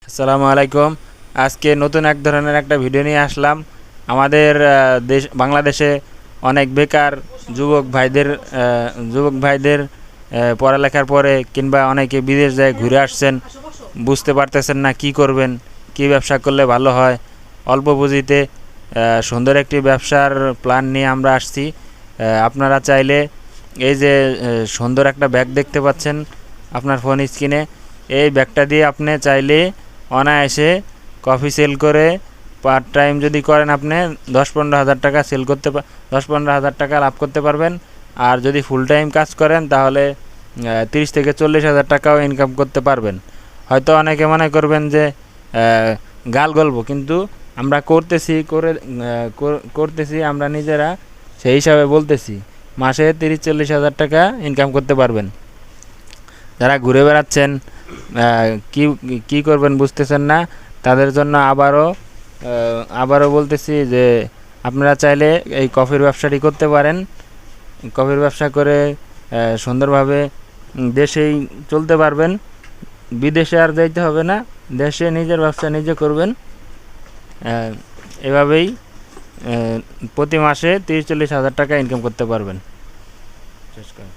আসসালামু আলাইকুম। আজকে নতুন এক ধরনের একটা ভিডিও নিয়ে আসলাম। আমাদের দেশ বাংলাদেশে অনেক বেকার যুবক ভাইদের পড়ালেখার পরে কিংবা অনেকে বিদেশ যায় ঘুরে আসছেন, বুঝতে পারতেছেন না কি করবেন, কি ব্যবসা করলে ভালো হয়। অল্প পুঁজিতে সুন্দর একটি ব্যবসার প্ল্যান নিয়ে আমরা আসছি। আপনারা চাইলে এই যে সুন্দর একটা ব্যাগ দেখতে পাচ্ছেন আপনার ফোন স্ক্রিনে, এই ব্যাগটা দিয়ে আপনি চাইলে অনায়াসে কফি সেল করে পার্ট টাইম যদি করেন আপনি 10-15 হাজার টাকা সেল করতে 10-15 হাজার টাকা লাভ করতে পারবেন। আর যদি ফুল টাইম কাজ করেন তাহলে 30 থেকে 40 হাজার টাকাও ইনকাম করতে পারবেন। হয়তো অনেকে মনে করবেন যে গাল গল্প, কিন্তু আমরা করতেছি আমরা নিজেরা, সেই হিসাবে বলতেছি মাসে 30-40 হাজার টাকা ইনকাম করতে পারবেন। যারা ঘুরে বেড়াচ্ছেন, কি কি করবেন বুঝতেছেন না, তাদের জন্য আবারও বলতেছি যে আপনারা চাইলে এই কফির ব্যবসাটি করতে পারেন। কফির ব্যবসা করে সুন্দরভাবে দেশেই চলতে পারবেন, বিদেশে আর যাইতে হবে না, দেশে নিজের ব্যবসা নিজে করবেন। এভাবেই প্রতি মাসে 30-40 হাজার টাকা ইনকাম করতে পারবেন। শেষ করেন।